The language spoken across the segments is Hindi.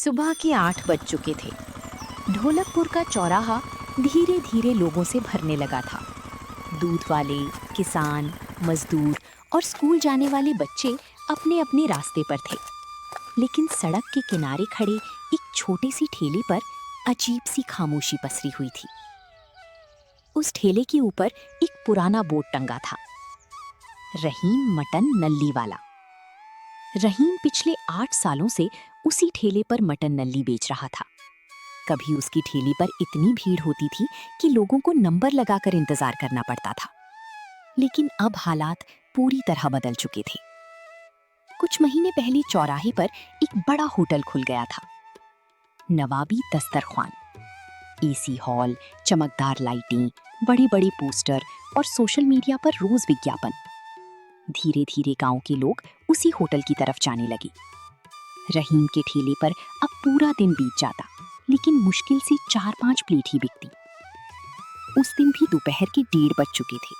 सुबह के 8 बज चुके थे। ढोलकपुर का चौराहा धीरे धीरे लोगों से भरने लगा था। दूध वाले, किसान, मजदूर और स्कूल जाने वाले बच्चे अपने अपने रास्ते पर थे। लेकिन सड़क के किनारे खड़े एक छोटे सी ठेले पर अजीब सी खामोशी पसरी हुई थी। उस ठेले के ऊपर एक पुराना बोर्ड टंगा था, रहीम मटन नल्ली वाला। रहीम पिछले 8 सालों से उसी ठेले पर मटन नल्ली बेच रहा था। कभी उसकी ठेली पर इतनी भीड़ होती थी कि लोगों को नंबर लगाकर इंतजार करना पड़ता था। लेकिन अब हालात पूरी तरह बदल चुके थे। कुछ महीने पहले चौराहे पर एक बड़ा होटल खुल गया था, नवाबी दस्तरख्वान। एसी हॉल, चमकदार लाइटें, बड़े बड़े पोस्टर और सोशल मीडिया पर रोज विज्ञापन। धीरे धीरे गांव के लोग उसी होटल की तरफ जाने लगे। रहीम के ठेले पर अब पूरा दिन बीत जाता, लेकिन मुश्किल से 4-5 प्लेट ही बिकती। उस दिन भी दोपहर के 1:30 बज चुके थे।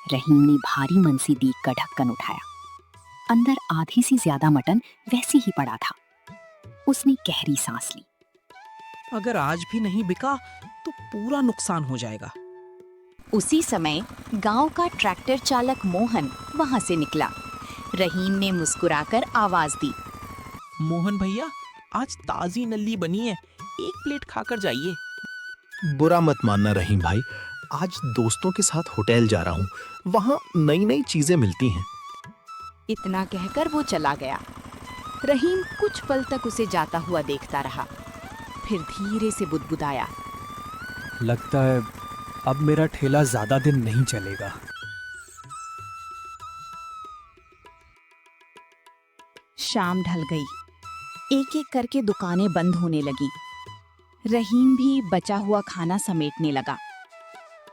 रहीम ने भारी मन से देख का ढक्कन उठाया। अंदर आधी से ज्यादा मटन वैसे ही पड़ा था। उसने गहरी सांस ली। अगर आज भी नहीं बिका तो पूरा नुकसान हो जाएगा। उसी समय गांव का ट्रैक्टर चालक मोहन वहां से निकला। रहीम ने मुस्कुराकर आवाज दी, मोहन भैया, आज ताजी नल्ली बनी है, 1 प्लेट खाकर जाइए। बुरा मत मानना रहीम भाई, आज दोस्तों के साथ होटल जा रहा हूँ, वहाँ नई नई चीजें मिलती हैं। इतना कहकर वो चला गया। रहीम कुछ पल तक उसे जाता हुआ देखता रहा, फिर धीरे से बुदबुदाया, लगता है अब मेरा ठेला ज्यादा दिन नहीं चलेगा। शाम ढल गई। एक एक करके दुकानें बंद होने लगी। रहीम भी बचा हुआ खाना समेटने लगा।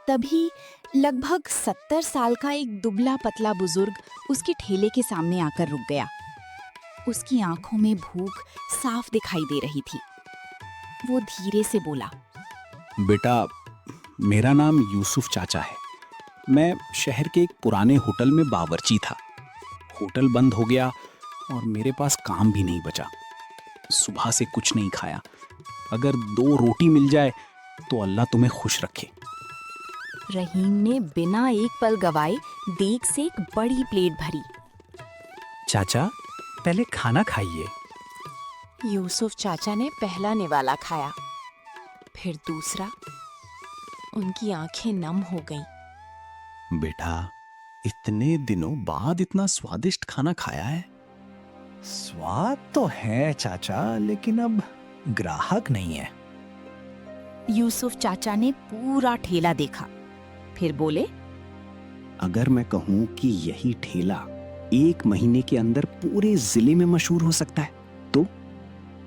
तभी लगभग 70 साल का एक दुबला पतला बुजुर्ग उसके ठेले के सामने आकर रुक गया। उसकी आंखों में भूख साफ दिखाई दे रही थी। वो धीरे से बोला, बेटा, मेरा नाम यूसुफ चाचा है। मैं शहर के एक पुराने होटल में बावर्ची था। होटल बंद हो गया और मेरे पास काम भी नहीं बचा। सुबह से कुछ नहीं खाया। अगर 2 रोटी मिल जाए तो अल्लाह तुम्हें खुश रखे। रहीम ने बिना एक पल गवाए देग से एक बड़ी प्लेट भरी। चाचा, पहले खाना खाइए। यूसुफ चाचा ने पहला निवाला खाया, फिर दूसरा। उनकी आंखें नम हो गईं। बेटा, इतने दिनों बाद इतना स्वादिष्ट खाना खाया है। स्वाद तो है चाचा, लेकिन अब ग्राहक नहीं है। यूसुफ चाचा ने पूरा ठेला देखा, फिर बोले, अगर मैं कहूं कि यही ठेला 1 महीने के अंदर पूरे जिले में मशहूर हो सकता है तो?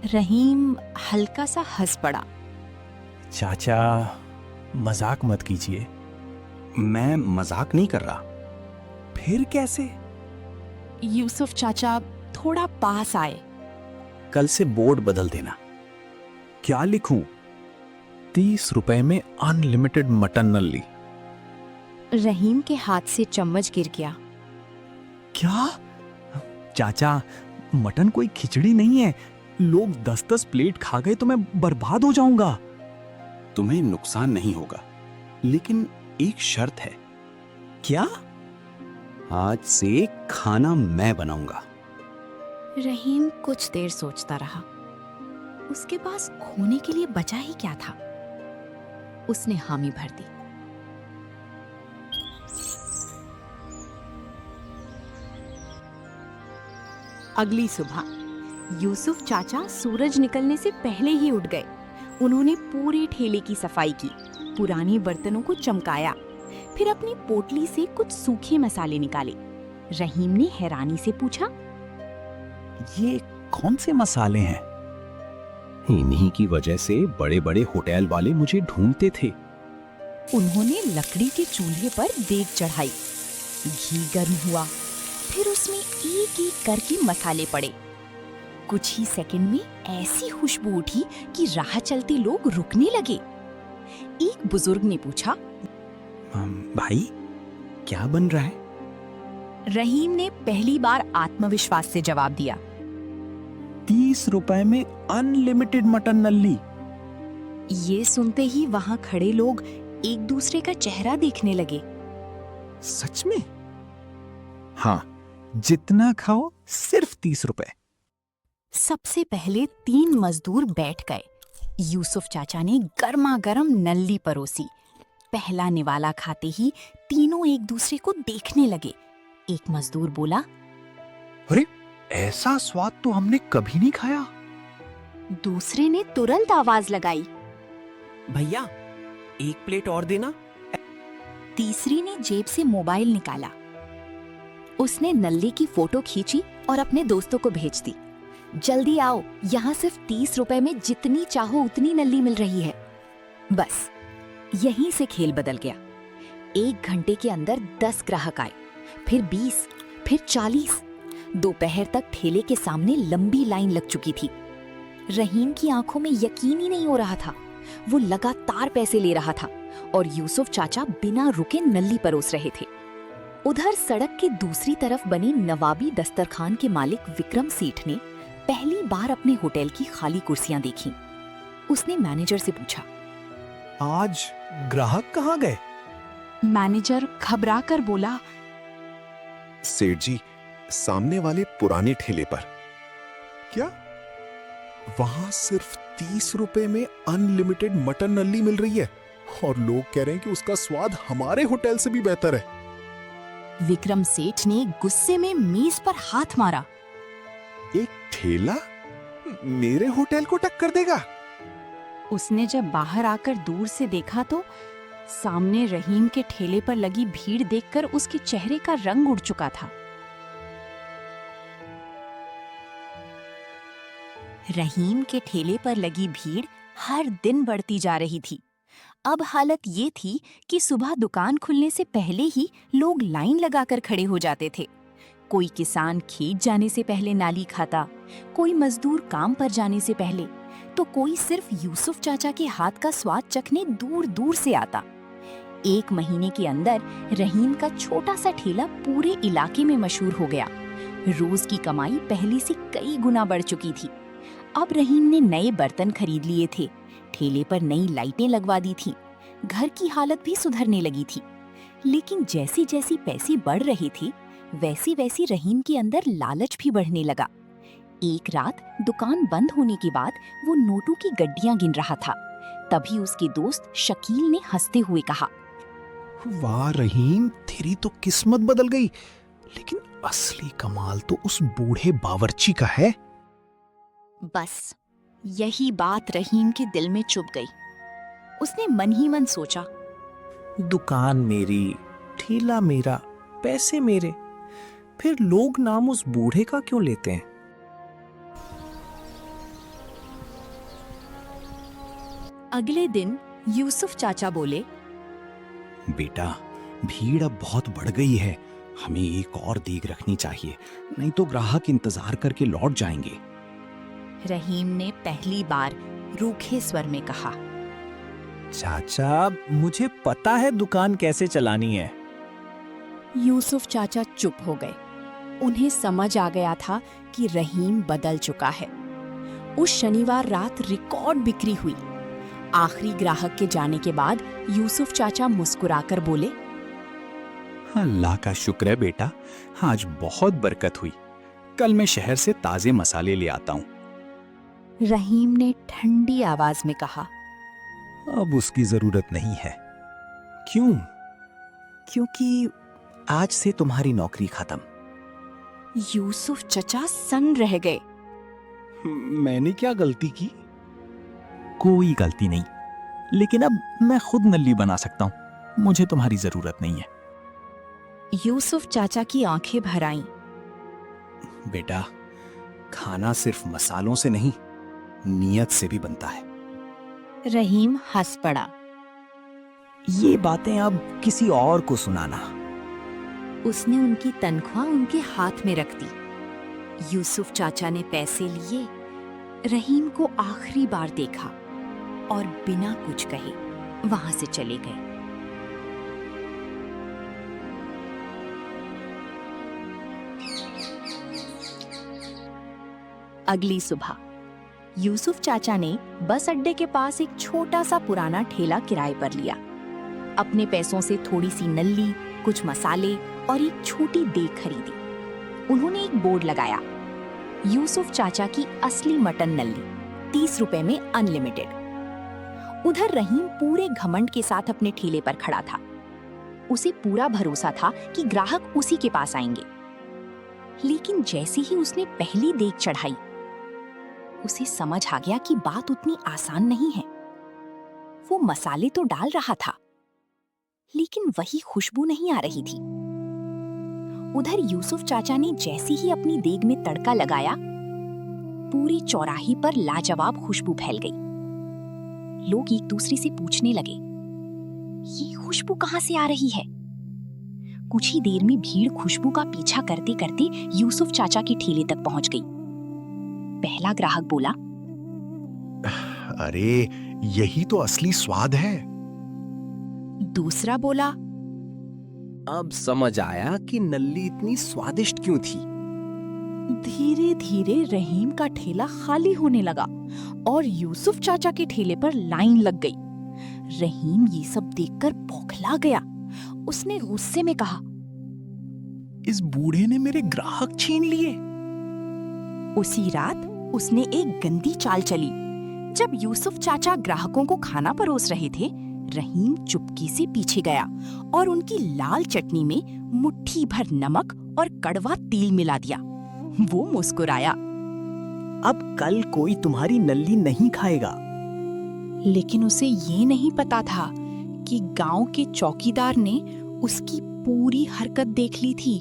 रहीम हल्का सा हंस पड़ा। चाचा, मजाक मत कीजिए। मैं मजाक नहीं कर रहा। फिर कैसे? यूसुफ चाचा थोड़ा पास आए। कल से बोर्ड बदल देना। क्या लिखूं? 30 रुपए में अनलिमिटेड मटन नल्ली। रहीम के हाथ से चम्मच गिर गया। क्या? चाचा, मटन कोई खिचड़ी नहीं है। लोग 10-10 प्लेट खा गए तो मैं बर्बाद हो जाऊंगा। तुम्हें नुकसान नहीं होगा, लेकिन एक शर्त है। क्या? आज से खाना मैं बनाऊंगा। रहीम कुछ देर सोचता रहा। उसके पास खोने के लिए बचा ही क्या था। उसने हामी भर दी। अगली सुबह यूसुफ चाचा सूरज निकलने से पहले ही उठ गए। उन्होंने पूरे ठेले की सफाई की, पुराने बर्तनों को चमकाया, फिर अपनी पोटली से कुछ सूखे मसाले निकाले। रहीम ने हैरानी से पूछा, ये कौन से मसाले हैं? इन्हीं की वजह से बड़े बड़े होटल वाले मुझे ढूंढते थे। उन्होंने लकड़ी के चूल्हे पर देग चढ़ाई। घी गर्म हुआ, फिर उसमें एक एक करके मसाले पड़े। कुछ ही सेकंड में ऐसी खुशबू उठी कि राह चलते लोग रुकने लगे। एक बुजुर्ग ने पूछा, भाई, क्या बन रहा है? रहीम ने पहली बार आत्मविश्वास से जवाब दिया, ₹30 में अनलिमिटेड मटन नल्ली। ये सुनते ही वहां खड़े लोग एक दूसरे का चेहरा देखने लगे। सच में? हाँ, जितना खाओ सिर्फ ₹30। सबसे पहले 3 मजदूर बैठ गए। यूसुफ चाचा ने गर्मा गर्म नल्ली परोसी। पहला निवाला खाते ही तीनों एक दूसरे को देखने लगे। एक मजदूर बोला, अरे, ऐसा स्वाद तो हमने कभी नहीं खाया। दूसरे ने तुरंत आवाज लगाई। भैया, एक प्लेट और देना। तीसरी ने जेब से मोबाइल निकाला। उसने नल्ली की फोटो खींची और अपने दोस्तों को भेज दी। जल्दी आओ, यहाँ सिर्फ ₹30 में जितनी चाहो उतनी नल्ली मिल रही है। बस यहीं से खेल बदल गया। 1 घंटे के अंदर 10 ग्राहक आए, फिर 20, फिर 40। दोपहर तक ठेले के सामने लंबी लाइन लग चुकी थी। रहीम की आंखों में यकीन ही नहीं हो रहा था। वो लगातार पैसे ले रहा था और यूसुफ चाचा बिना रुके नल्ली परोस रहे थे। उधर सड़क के दूसरी तरफ बने नवाबी दस्तरखान के मालिक विक्रम सेठ ने पहली बार अपने होटल की खाली कुर्सियां देखी। उसने मैनेजर से पूछा, आज ग्राहक कहाँ गए? मैनेजर घबरा कर बोला, सेठ जी, सामने वाले पुराने ठेले पर। क्या? वहां सिर्फ ₹30 में अनलिमिटेड मटन नल्ली मिल रही है और लोग कह रहे हैं कि उसका स्वाद हमारे होटल से भी बेहतर है। विक्रम सेठ ने गुस्से में मेज पर हाथ मारा। एक ठेला मेरे होटल को टक्कर देगा? उसने जब बाहर आकर दूर से देखा तो सामने रहीम के ठेले पर लगी भीड़ देखकर उसके चेहरे का रंग उड़ चुका था। रहीम के ठेले पर लगी भीड़ हर दिन बढ़ती जा रही थी। अब हालत ये थी कि सुबह दुकान खुलने से पहले ही लोग लाइन लगाकर खड़े हो जाते थे। कोई किसान खेत जाने से पहले नाली खाता, कोई मजदूर काम पर जाने से पहले, तो कोई सिर्फ यूसुफ चाचा के हाथ का स्वाद चखने दूर दूर से आता। 1 महीने के अंदर रहीम का छोटा सा ठेला पूरे इलाके में मशहूर हो गया। रोज की कमाई पहले से कई गुना बढ़ चुकी थी। अब रहीम ने नए बर्तन खरीद लिए थे, ठेले पर नई लाइटें लगवा दी थी, घर की हालत भी सुधरने लगी थी। लेकिन जैसी जैसी पैसे बढ़ रहे थे, वैसी वैसी रहीम के अंदर लालच भी बढ़ने लगा। एक रात दुकान बंद होने के बाद वो नोटों की गड्डियां गिन रहा था। तभी उसके दोस्त शकील ने हंसते हुए कहा, वाह रहीम, तेरी तो किस्मत बदल गई। लेकिन असली कमाल तो उस बूढ़े बावर्ची का है। बस यही बात रहीम के दिल में चुभ गई। उसने मन ही मन सोचा, दुकान मेरी, ठेला मेरा, पैसे मेरे, फिर लोग नाम उस बूढ़े का क्यों लेते हैं? अगले दिन यूसुफ चाचा बोले, बेटा, भीड़ अब बहुत बढ़ गई है। हमें एक और देग रखनी चाहिए, नहीं तो ग्राहक इंतजार करके लौट जाएंगे। रहीम ने पहली बार रूखे स्वर में कहा। चाचा, मुझे पता है दुकान कैसे चलानी है। यूसुफ चाचा चुप हो गए। उन्हें समझ आ गया था कि रहीम बदल चुका है। उस शनिवार रात रिकॉर्ड बिक्री हुई। आखिरी ग्राहक के जाने के बाद यूसुफ चाचा मुस्कुराकर बोले, अल्लाह का शुक्र है बेटा, आज बहुत बरकत हुई। कल मैं शहर से ताजे मसाले ले आता हूँ। रहीम ने ठंडी आवाज में कहा, अब उसकी जरूरत नहीं है। क्यों? क्योंकि आज से तुम्हारी नौकरी खत्म। यूसुफ चाचा सन्न रह गए। मैंने क्या गलती की? कोई गलती नहीं, लेकिन अब मैं खुद नल्ली बना सकता हूँ। मुझे तुम्हारी जरूरत नहीं है। यूसुफ चाचा की आंखें भर आईं। बेटा, खाना सिर्फ मसालों से नहीं, नियत से भी बनता है। रहीम हंस पड़ा। ये बातें अब किसी और को सुनाना। उसने उनकी तनख्वाह उनके हाथ में रख दी। यूसुफ चाचा ने पैसे लिए, रहीम को आखिरी बार देखा और बिना कुछ कहे वहां से चले गए। अगली सुबह यूसुफ चाचा ने बस अड्डे के पास एक छोटा सा पुराना ठेला किराए पर लिया। अपने पैसों से थोड़ी सी नल्ली, कुछ मसाले और एक छोटी देग खरीदी। उन्होंने एक बोर्ड लगाया, यूसुफ चाचा की असली मटन नल्ली, 30 रुपए में अनलिमिटेड। उधर रहीम पूरे घमंड के साथ अपने ठेले पर खड़ा था। उसे पूरा भरोसा था कि ग्राहक उसी के पास आएंगे। लेकिन जैसे ही उसने पहली देग चढ़ाई, उसे समझ आ गया कि बात उतनी आसान नहीं है। वो मसाले तो डाल रहा था, लेकिन वही खुशबू नहीं आ रही थी। उधर यूसुफ चाचा ने जैसे ही अपनी देग में तड़का लगाया, पूरे चौराहे पर लाजवाब खुशबू फैल गई। लोग एक दूसरे से पूछने लगे, ये खुशबू कहां से आ रही है? कुछ ही देर में भीड़ खुशबू का पीछा करते करते यूसुफ चाचा के ठेले तक पहुंच गई। पहला ग्राहक बोला, अरे यही तो असली स्वाद है। दूसरा बोला, अब समझ आया कि नल्ली इतनी स्वादिष्ट क्यों थी। धीरे धीरे रहीम का ठेला खाली होने लगा और यूसुफ चाचा के ठेले पर लाइन लग गई। रहीम ये सब देखकर बौखला गया। उसने गुस्से में कहा, इस बूढ़े ने मेरे ग्राहक छीन लिए। उसी रात उसने एक गंदी चाल चली। जब यूसुफ चाचा ग्राहकों को खाना परोस रहे थे, रहीम चुपके से पीछे गया और उनकी लाल चटनी में मुट्ठी भर नमक और कड़वा तेल मिला दिया। वो मुस्कुराया, अब कल कोई तुम्हारी नल्ली नहीं खाएगा। लेकिन उसे ये नहीं पता था कि गांव के चौकीदार ने उसकी पूरी हरकत देख ली थी।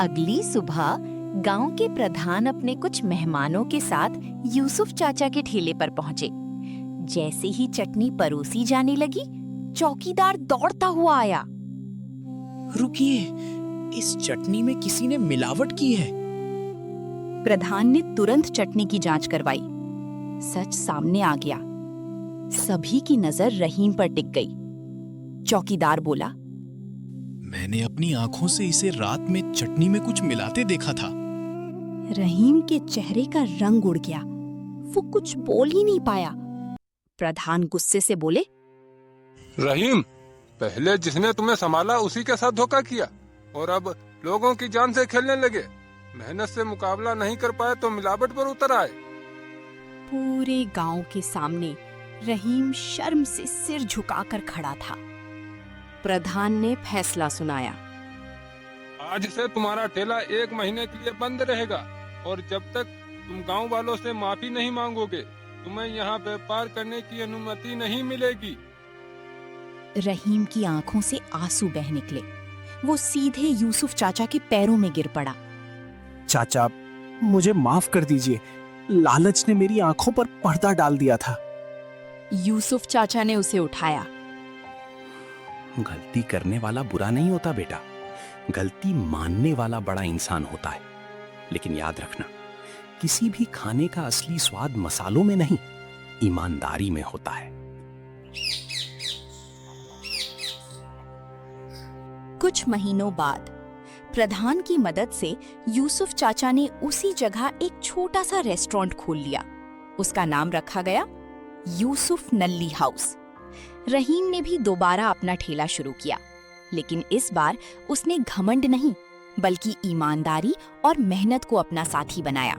अगली सुबह गांव के प्रधान अपने कुछ मेहमानों के साथ यूसुफ चाचा के ठेले पर पहुंचे। जैसे ही चटनी परोसी जाने लगी, चौकीदार दौड़ता हुआ आया। रुकिए, इस चटनी में किसी ने मिलावट की है। प्रधान ने तुरंत चटनी की जांच करवाई। सच सामने आ गया। सभी की नजर रहीम पर टिक गई। चौकीदार बोला, मैंने अपनी आंखों से इसे रात में चटनी में कुछ मिलाते देखा था। रहीम के चेहरे का रंग उड़ गया। वो कुछ बोल ही नहीं पाया। प्रधान गुस्से से बोले, रहीम, पहले जिसने तुम्हें संभाला उसी के साथ धोखा किया और अब लोगों की जान से खेलने लगे। मेहनत से मुकाबला नहीं कर पाए तो मिलावट पर उतर आए। पूरे गांव के सामने रहीम शर्म से सिर झुकाकर खड़ा था। प्रधान ने फैसला सुनाया, आज से तुम्हारा ठेला 1 महीने के लिए बंद रहेगा और जब तक तुम गांव वालों से माफी नहीं मांगोगे, तुम्हें यहाँ व्यापार करने की अनुमति नहीं मिलेगी। रहीम की आंखों से आंसू बह निकले। वो सीधे यूसुफ चाचा के पैरों में गिर पड़ा। चाचा, मुझे माफ कर दीजिए। लालच ने मेरी आंखों पर पर्दा डाल दिया था। यूसुफ चाचा ने उसे उठाया। गलती करने वाला बुरा नहीं होता बेटा, गलती मानने वाला बड़ा इंसान होता है। लेकिन याद रखना, किसी भी खाने का असली स्वाद मसालों में नहीं, ईमानदारी में होता है। कुछ महीनों बाद प्रधान की मदद से यूसुफ चाचा ने उसी जगह एक छोटा सा रेस्टोरेंट खोल लिया। उसका नाम रखा गया यूसुफ नल्ली हाउस। रहीम ने भी दोबारा अपना ठेला शुरू किया, लेकिन इस बार उसने घमंड नहीं बल्कि ईमानदारी और मेहनत को अपना साथी बनाया।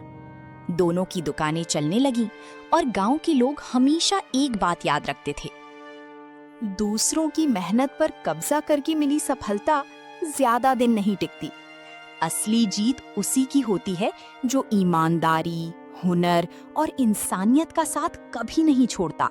दोनों की दुकानें चलने लगीं और गांव के लोग हमेशा एक बात याद रखते थे, दूसरों की मेहनत पर कब्जा करके मिली सफलता ज्यादा दिन नहीं टिकती। असली जीत उसी की होती है जो ईमानदारी, हुनर और इंसानियत का साथ कभी नहीं छोड़ता।